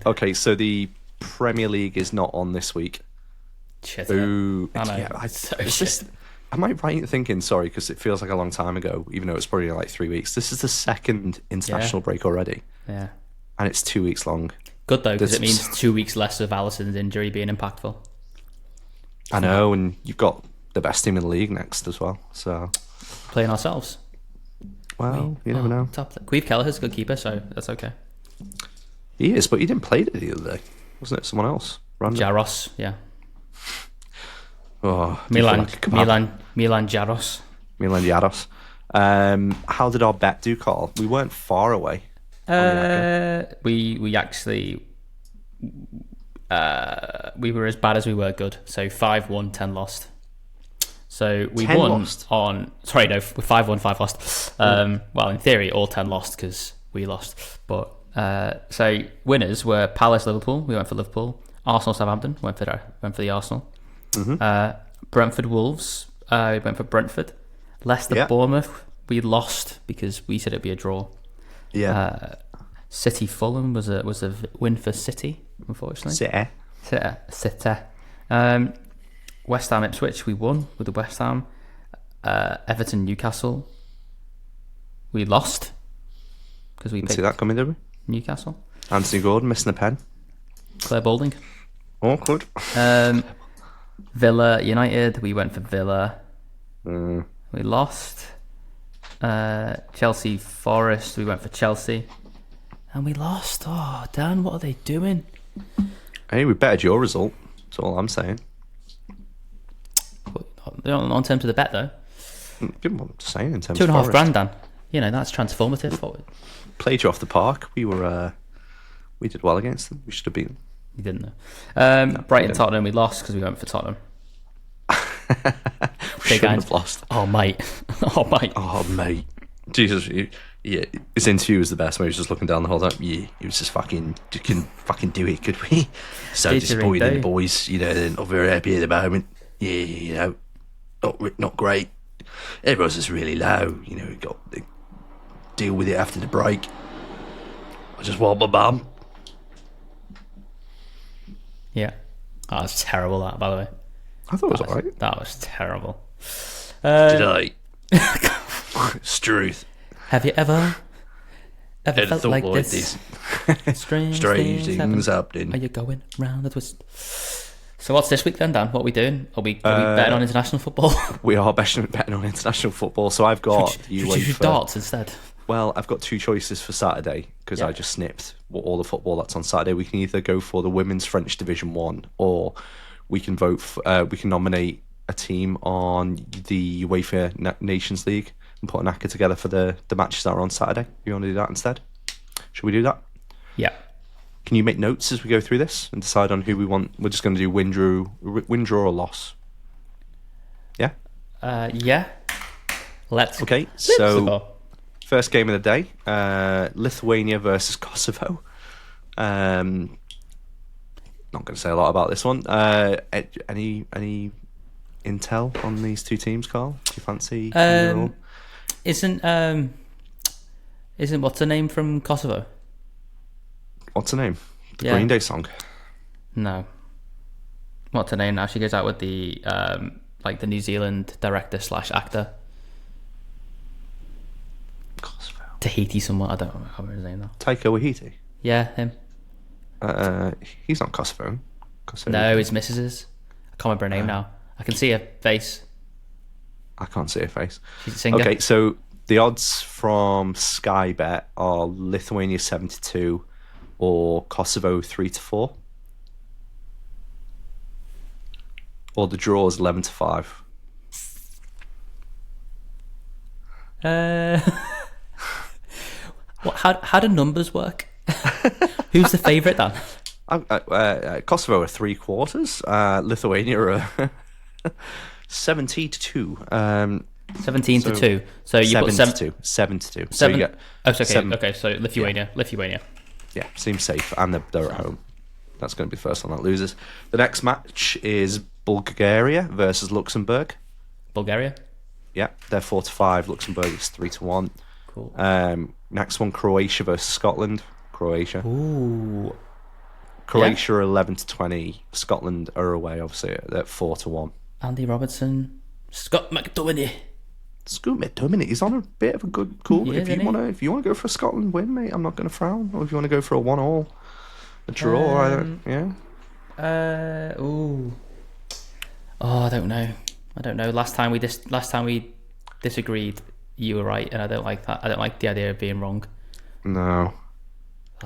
Okay, so the Premier League is not on this week. Shit. Ooh, I know. Yeah, am I right in thinking? Sorry, because it feels like a long time ago, even though it's probably like 3 weeks. This is the second international break already. Yeah. And it's 2 weeks long. Good though, because it means 2 weeks less of Alisson's injury being impactful. I know, and you've got the best team in the league next as well. So playing ourselves. Well, you never know. Queeve Kelleher's a good keeper, so that's okay. He is, but he didn't play the other day, wasn't it? Someone else. Random. Jaros, yeah. Oh, Milan Jaros. Milan Jaros. How did our bet do, Carl? We weren't far away. We actually we were as bad as we were good. So 5-1, 10 lost. So we 10 won lost? on. Sorry, no, 5-1, 5 lost. Well, in theory, all 10 lost because we lost. But so winners were Palace, Liverpool. We went for Liverpool. Arsenal, Southampton. Went for the Arsenal. Mm-hmm. Brentford, Wolves. We went for Brentford. Leicester, Bournemouth. We lost because we said it'd be a draw. Yeah. City, Fulham was a win for City, unfortunately. City. West Ham, Ipswich. We won with the West Ham. Everton, Newcastle. We lost because we picked see that coming, did we? Newcastle. Anthony Gordon missing a pen. Claire Balding. Awkward. Villa United, we went for Villa. Mm. We lost. Chelsea Forest, we went for Chelsea. And we lost. Oh, Dan, what are they doing? Hey, we bettered your result. That's all I'm saying. On terms of the bet, though. Give them what I'm saying in terms of of £2.5 grand, Dan. You know, that's transformative. Played you off the park. We did well against them. We should have beaten them. You didn't know. No, Brighton, Tottenham, we lost because we went for Tottenham. We shouldn't have lost. Oh, mate. Oh, mate. Jesus. Yeah, his interview was the best when he was just looking down the whole time. Yeah, he was just fucking do it, could we? So disappointed in the boys, you know, they're not very happy at the moment. Yeah, you know, not great. Everyone's just really low, you know, got to deal with it after the break. I just want my bum. Yeah. That was terrible, that, by the way. I thought it was alright. That was terrible. Did I? It's truth. Have you ever felt like this? Strange things happening. Are you going round the twist? So what's this week then, Dan? What are we doing? Are we betting on international football? We are betting on international football. So I've got should darts instead. Well, I've got two choices for Saturday because I just snipped all the football that's on Saturday. We can either go for the Women's French Division 1 or we can vote for, we can nominate a team on the UEFA Nations League and put an ACCA together for the matches that are on Saturday. You want to do that instead? Should we do that? Yeah. Can you make notes as we go through this and decide on who we want? We're just going to do win, draw, or loss. Yeah? Yeah. Let's. Okay, so first game of the day, Lithuania versus Kosovo. Not going to say a lot about this one. Any intel on these two teams, Carl? Do you fancy? Isn't what's her name from Kosovo? What's her name? The Green Day song. No. What's her name now? She goes out with the like the New Zealand director / actor. Kosovo. Tahiti someone. I can't remember his name now. Taika Waititi. Yeah, him. He's not Kosovo. No, his missus's. I can't remember her name now. I can see her face. I can't see her face. She's a singer. Okay, so the odds from Sky Bet are Lithuania 72 or Kosovo 3-4. Or the draw is 11-5. What? how do numbers work? Who's the favourite then? Kosovo are 3/4. Lithuania are 70-2. 17 to 2. So you put 7-2. 7-2. So seven. you get Oh, okay. So Lithuania. yeah, seems safe, and they're at home. That's going to be the first one that loses. The next match is Bulgaria versus Luxembourg. Bulgaria. Yeah, they're 4-5. Luxembourg is 3-1. Cool. Next one, Croatia versus Scotland. Croatia. Ooh. Croatia are 11-20. Scotland are away, obviously, at 4-1. Andy Robertson, Scott McTominay. Scott McTominay, he's on a bit of a good cool. If you want to go for a Scotland win, mate, I'm not going to frown. Or if you want to go for a 1-1, a draw, yeah. Ooh. Oh, I don't know. Last time we disagreed, you were right, and I don't like that. I don't like the idea of being wrong. No.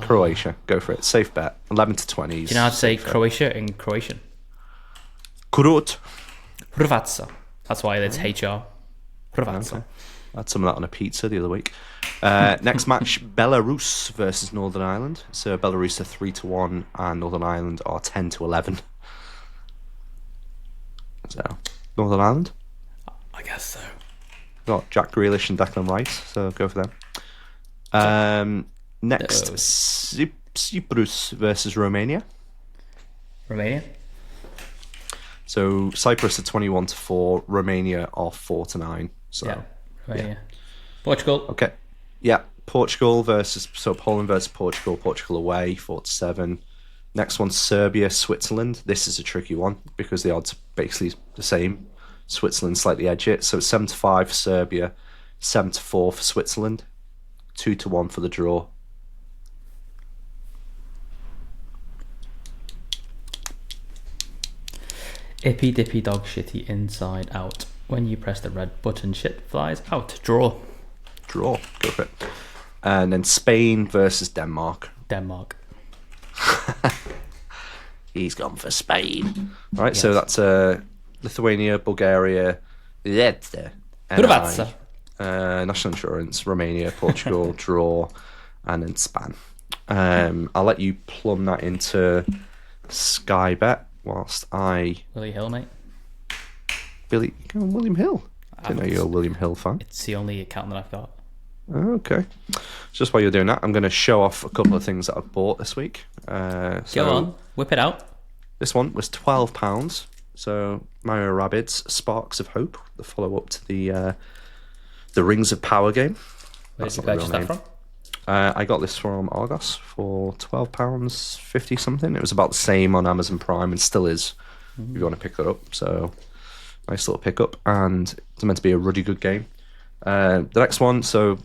Croatia, go for it. Safe bet. 11-20. Do you know how to say Croatia in Croatian? Kurut. Hrvatska. That's why it's HR. Hrvatska. Okay. I had some of that on a pizza the other week. Next match, Belarus versus Northern Ireland. So Belarus are 3-1 and Northern Ireland are 10-11. So Northern Ireland. I guess so. Got Jack Grealish and Declan Rice, so go for them. Next, Cyprus versus Romania. Romania. So Cyprus are 21-4, Romania are 4-9. So yeah, Romania. Portugal. Okay, yeah. Poland versus Portugal. Portugal away 4-7. Next one, Serbia, Switzerland. This is a tricky one because the odds are basically the same. Switzerland slightly edge it, so it's 7-5 for Serbia, 7-4 for Switzerland, 2-1 for the draw. Ippy dippy dog shitty inside out. When you press the red button, shit flies out. Draw. Go for it. And then Spain versus Denmark. Denmark. He's gone for Spain. All right, yes. So that's Lithuania, Bulgaria, Hrvatska. National Insurance, Romania, Portugal, draw, and then Span. I'll let you plumb that into Sky Bet whilst I... Willie Hill, mate. William Hill? I didn't know you're a William Hill fan. It's the only account that I've got. Okay. Just while you're doing that, I'm going to show off a couple of things that I've bought this week. Go on, whip it out. This one was £12. So Mario Rabbids Sparks of Hope, the follow-up to the Rings of Power game. Where did you purchase that from? I got this from Argos for £12.50 something. It was about the same on Amazon Prime and still is if you want to pick that up. So nice little pickup, and it's meant to be a really good game. The next one, so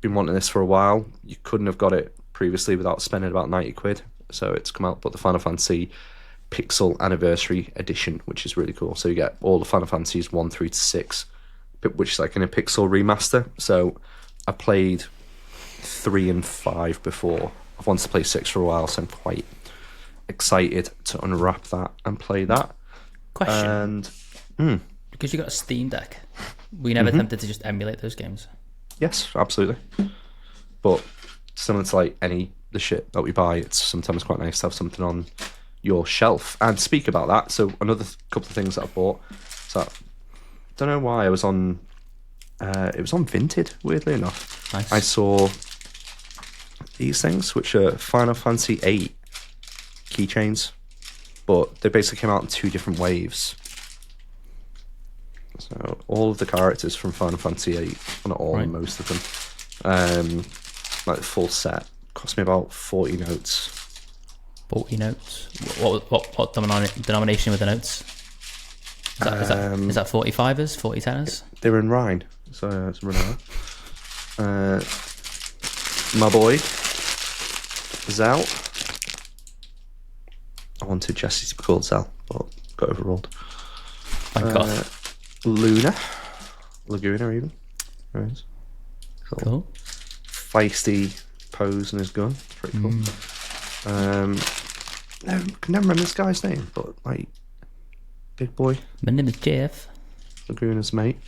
been wanting this for a while. You couldn't have got it previously without spending about 90 quid. So it's come out, but the Final Fantasy Pixel Anniversary Edition, which is really cool. So you get all the Final Fantasies 1 through to 6, which is like in a pixel remaster. So I played 3 and 5 before. I've wanted to play 6 for a while, so I'm quite excited to unwrap that and play that. Question. And because you got a Steam Deck, were you never tempted to just emulate those games? Yes, absolutely. But similar to like the shit that we buy, it's sometimes quite nice to have something on your shelf. And speak about that, so another couple of things that I bought. So I don't know why I was on. It was on Vinted, weirdly enough. Nice. I saw these things, which are Final Fantasy VIII keychains, but they basically came out in 2 different waves. So all of the characters from Final Fantasy VIII, well, not all, most of them, like the full set, cost me about 40 notes. 40 notes? What denomination were the notes? Is that 45ers, 40 tenors? They were in Rhine, so it's running out. My boy, Zell. I wanted Jesse to be called Zell, but got overruled. Thank God. Laguna even. Right. Cool. Feisty pose in his gun. It's pretty cool. I can never remember this guy's name, but like big boy. My name is Jeff. Laguna's mate.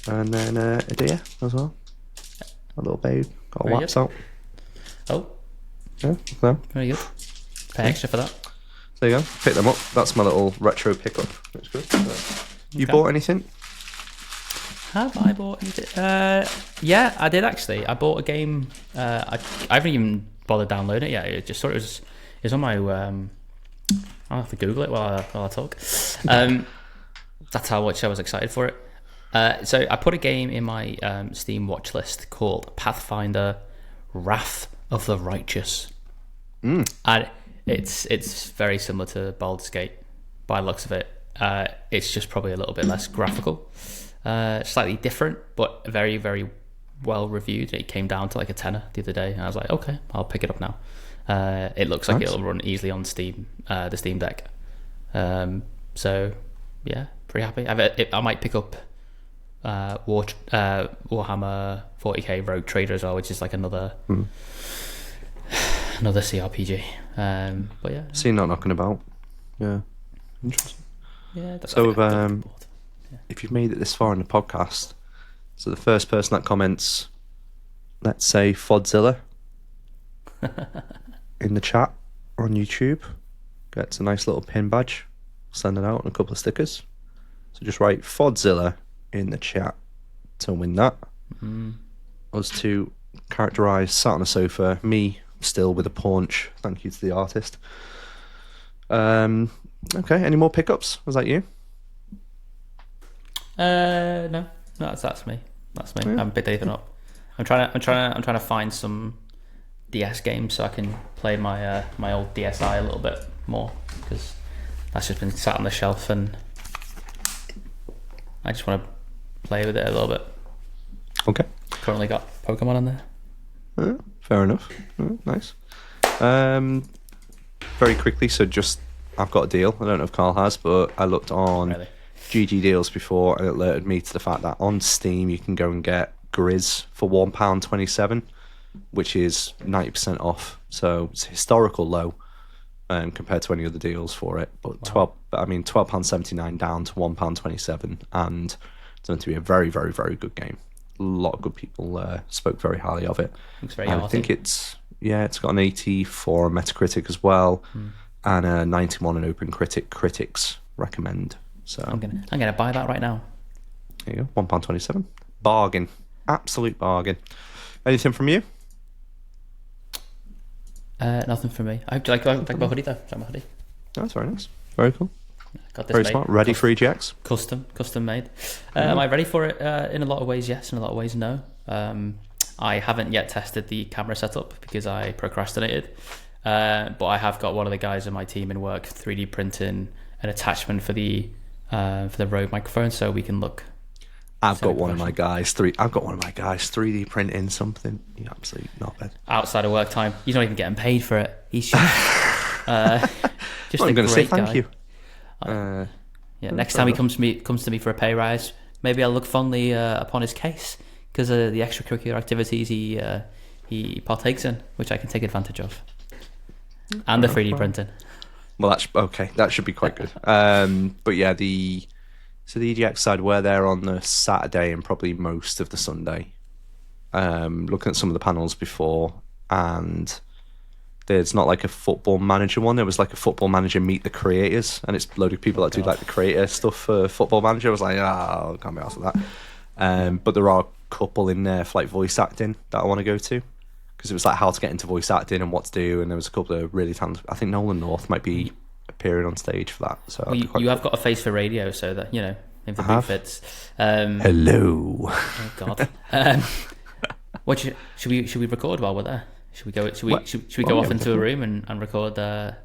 And then a deer as well. A little babe Got a Very wax good. out. Oh, Yeah, so very good. Pay extra for that. there you go. Pick them up. That's my little retro pickup. That's good. You Okay. bought anything? Have I bought anything? Yeah, I did actually. I bought a game. I haven't even bothered downloading it yet. It just sort of it's on my. I'll have to Google it while I talk. That's how much I was excited for it. So I put a game in my Steam watch list called Pathfinder: Wrath of the Righteous, and it's very similar to Baldur's Gate by the looks of it. It's just probably a little bit less graphical, slightly different, but very, very well reviewed. It came down to like a tenner the other day, and I was like, okay, I'll pick it up now. It looks like it'll run easily on Steam, the Steam Deck. So yeah, pretty happy. I might pick up Warhammer 40k Rogue Trader as well, which is like another CRPG. But yeah, Seen that knocking about. Yeah, interesting. yeah. That's So, bored. if you've made it this far in the podcast, so the first person that comments, let's say Fodzilla, in the chat on YouTube, gets a nice little pin badge. Send it out and a couple of stickers. So just write Fodzilla in the chat to win that. Us two characterised, sat on a sofa, me still with a paunch. Thank you to the artist. Okay, any more pickups? Was that you? No, that's me. That's me. I haven't picked anything up. I'm trying to find some DS games so I can play my my old DSi a little bit more, because that's just been sat on the shelf and I just want to play with it a little bit. Okay. Currently got Pokemon on there. Fair enough. Nice. Very quickly, so just I've got a deal. I don't know if Carl has, but I looked on Really? GG Deals before, and it alerted me to the fact that on Steam you can go and get Grizz for £1.27, which is 90% off. So it's a historical low compared to any other deals for it. But £12.79 down to £1.27, and it's meant to be a very, very, very good game. A lot of good people spoke very highly of it. Looks very And I arty. think it's got an 84 on Metacritic as well, and a 91 on Open Critics recommend. So I'm gonna buy that right now. there you go, £1.27, bargain, absolute bargain. Anything from you? Nothing for me. I like my hoodie though. Like my hoodie. Oh, that's very nice, very cool, Got this very made. smart. Ready for EGX? Custom made. Am I ready for it? In a lot of ways, yes. In a lot of ways, no. I haven't yet tested the camera setup because I procrastinated. But I have got one of the guys in my team in work 3D printing an attachment for the Rode microphone, so we can look. I've got one of my guys 3D printing something. You absolutely knobhead. Outside of work time, he's not even getting paid for it. He's just just I'm a going to say great guy. thank you. Yeah, next time he comes to me for a pay rise, maybe I'll look fondly upon his case because of the extracurricular activities he partakes in, which I can take advantage of, and the 3D printing. Well, that's okay. That should be quite good. But yeah, the EGX side, we're there on the Saturday and probably most of the Sunday. Looking at some of the panels before, and there's not like a football manager one. There was like a football manager meet the creators, and it's a load of people that do like the creator stuff for football manager. I was like, I can't be arsed with that. But there are a couple in there for like voice acting that I want to go to, because it was like how to get into voice acting and what to do, and there was a couple of really talented. I think Nolan North might be appearing on stage for that. So Well, you have got a face for radio, so that if the boot fits. Hello. Oh God. Should we record while we're there? Should we go? Should we go off into a room and record a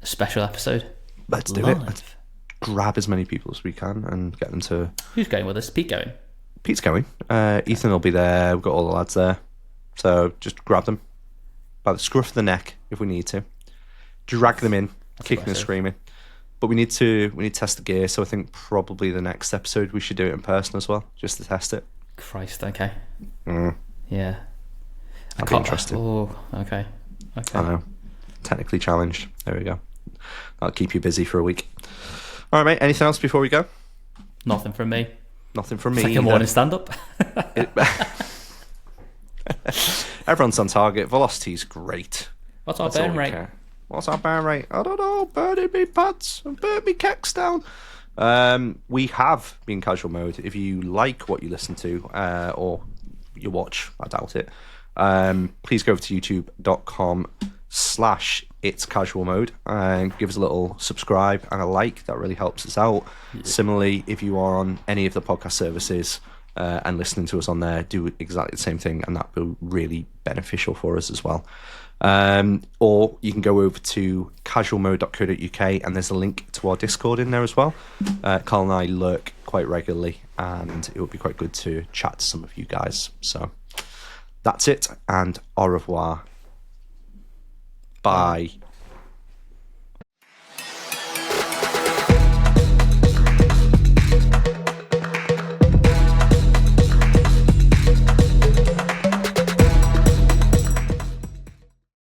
special episode? Let's do it. Let's grab as many people as we can and get them to. Who's going with us? Pete going? Pete's going. Ethan will be there. We've got all the lads there, so just grab them by the scruff of the neck if we need to. Drag them in, kicking and screaming. But we need to test the gear. So I think probably the next episode we should do it in person as well, just to test it. Christ. Okay. Yeah. That'd be interesting. Oh. Okay. I know. Technically challenged. There we go. That'll keep you busy for a week. All right, mate. Anything else before we go? Nothing from me. Nothing from me. It's like a morning stand-up. Everyone's on target. Velocity's great. What's our That's all burn we rate? care. What's our burn rate? I don't know. Burning me pads and burn me kecks down. We have been casual mode. If you like what you listen to or you watch, I doubt it. Please go over to youtube.com/it's casual mode and give us a little subscribe and a like. That really helps us out. Yeah. Similarly, if you are on any of the podcast services and listening to us on there, do exactly the same thing, and that will be really beneficial for us as well. Or you can go over to casualmode.co.uk and there's a link to our Discord in there as well. Carl and I lurk quite regularly, and it would be quite good to chat to some of you guys. So that's it, and au revoir. Bye.